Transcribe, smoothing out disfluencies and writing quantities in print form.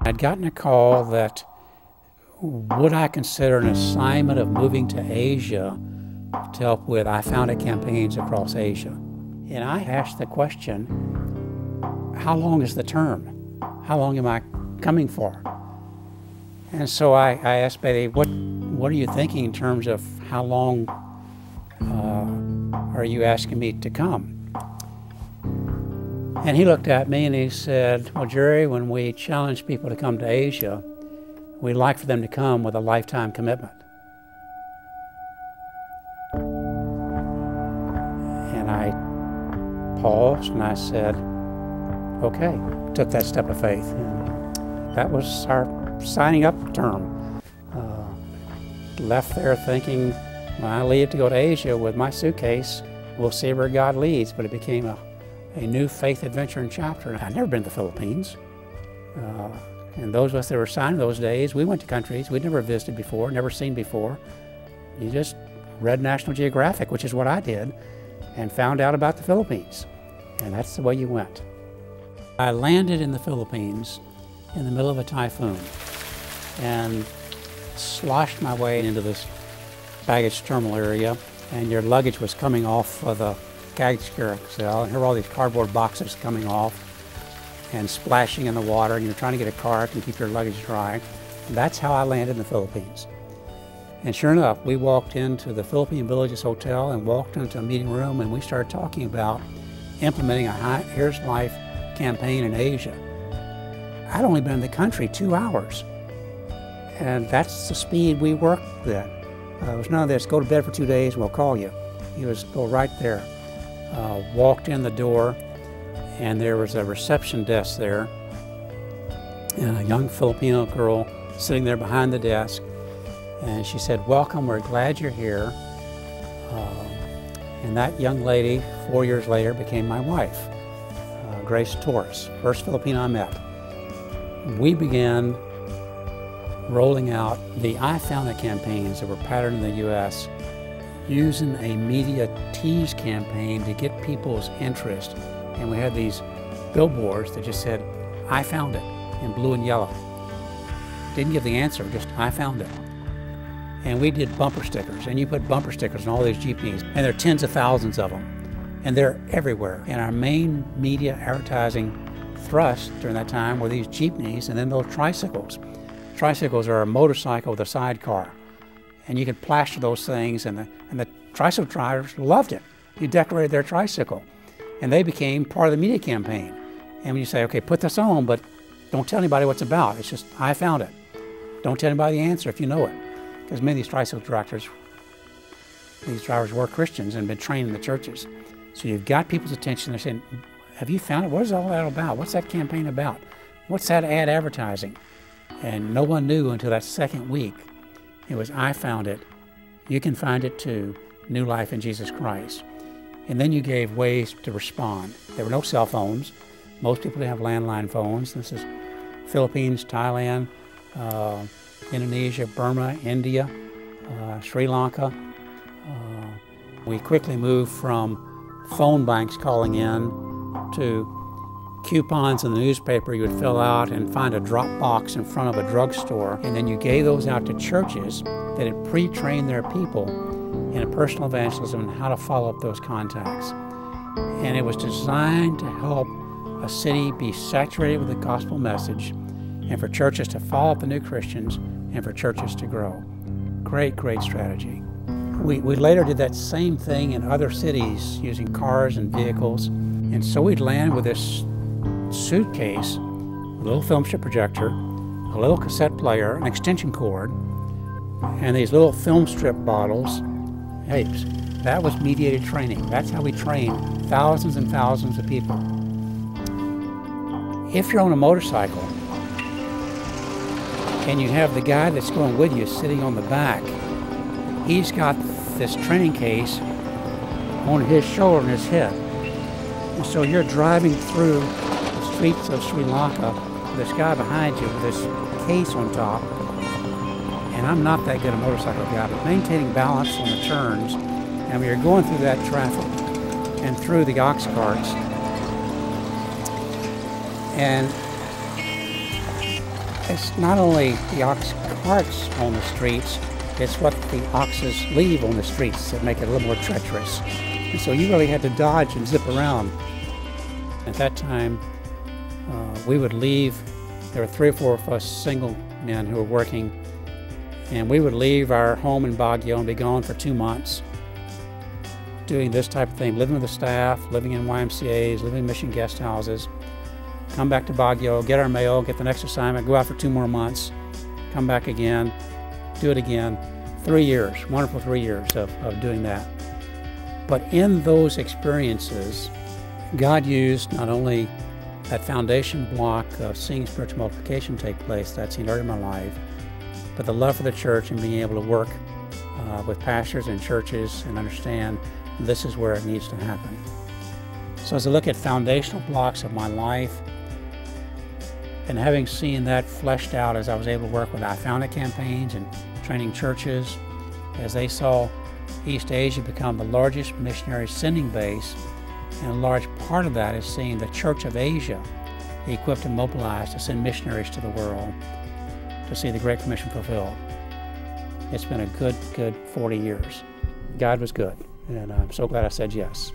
I'd gotten a call that would I consider an assignment of moving to Asia to help with I Found It campaigns across Asia. And I asked the question, how long is the term? How long am I coming for? And so I asked Betty, what are you thinking in terms of how long are you asking me to come? And he looked at me and he said, well, Jerry, when we challenge people to come to Asia, we'd like for them to come with a lifetime commitment. And I paused and I said, okay, took that step of faith. And that was our signing up term. Left there thinking, when I leave to go to Asia with my suitcase, we'll see where God leads, but it became a new faith adventure and chapter. I'd never been to the Philippines. And those of us that were assigned those days, we went to countries we'd never visited before, never seen before. You just read National Geographic, which is what I did, and found out about the Philippines. And that's the way you went. I landed in the Philippines in the middle of a typhoon and sloshed my way into this baggage terminal area, and your luggage was coming off of the baggage carousel, and here were all these cardboard boxes coming off and splashing in the water, and you're trying to get a cart and keep your luggage dry. And that's how I landed in the Philippines. And sure enough, we walked into the Philippine Villages Hotel and walked into a meeting room, and we started talking about implementing a Here's Life campaign in Asia. I'd only been in the country 2 hours, and that's the speed we worked then. It was none of this, go to bed for 2 days, we'll call you. It was go right there. Walked in the door, and there was a reception desk there, and a young Filipino girl sitting there behind the desk, and she said, welcome, we're glad you're here. And that young lady, 4 years later, became my wife, Grace Torres, first Filipino I met. We began rolling out the I Found It campaigns that were patterned in the U.S., using a media tease campaign to get people's interest. And we had these billboards that just said, I found it, in blue and yellow. Didn't give the answer, just I found it. And we did bumper stickers, and you put bumper stickers on all these jeepneys, and there are tens of thousands of them, and they're everywhere. And our main media advertising thrust during that time were these jeepneys and then those tricycles. Tricycles are a motorcycle with a sidecar, and you could plaster those things, and the tricycle drivers loved it. You decorated their tricycle, and they became part of the media campaign. And when you say, okay, put this on, but don't tell anybody what it's about. It's just, I found it. Don't tell anybody the answer if you know it. Because many of these tricycle directors, these drivers were Christians and been trained in the churches. So you've got people's attention. They're saying, have you found it? What is all that about? What's that campaign about? What's that ad advertising? And no one knew until that second week. It was, I found it. You can find it too. New life in Jesus Christ. And then you gave ways to respond. There were no cell phones. Most people didn't have landline phones. This is Philippines, Thailand, Indonesia, Burma, India, Sri Lanka. We quickly moved from phone banks calling in to coupons in the newspaper you would fill out and find a drop box in front of a drugstore, and then you gave those out to churches that had pre-trained their people in a personal evangelism and how to follow up those contacts. And it was designed to help a city be saturated with the gospel message, and for churches to follow up the new Christians, and for churches to grow. Great, great strategy. We later did that same thing in other cities using cars and vehicles. And so we'd land with this suitcase, a little film strip projector, a little cassette player, an extension cord, and these little film strip bottles. Hey, that was mediated training. That's how we trained thousands and thousands of people. If you're on a motorcycle and you have the guy that's going with you sitting on the back, he's got this training case on his shoulder and his hip. And so you're driving through the streets of Sri Lanka with this guy behind you with this case on top. And I'm not that good a motorcycle guy, but maintaining balance on the turns, and we are going through that traffic and through the ox carts. And it's not only the ox carts on the streets, it's what the oxes leave on the streets that make it a little more treacherous. And so you really had to dodge and zip around. At that time, we would leave. There were 3 or 4 of us single men who were working, and we would leave our home in Baguio and be gone for 2 months doing this type of thing, living with the staff, living in YMCAs, living in mission guest houses, come back to Baguio, get our mail, get the next assignment, go out for 2 more months, come back again, do it again. 3 years, wonderful 3 years of doing that. But in those experiences, God used not only that foundation block of seeing spiritual multiplication take place that I'd seen earlier in my life, but the love for the church and being able to work with pastors and churches and understand this is where it needs to happen. So as I look at foundational blocks of my life, and having seen that fleshed out as I was able to work with I Found It campaigns and training churches, as they saw East Asia become the largest missionary sending base, and a large part of that is seeing the Church of Asia equipped and mobilized to send missionaries to the world to see the Great Commission fulfilled. It's been a good 40 years. God was good, and I'm so glad I said yes.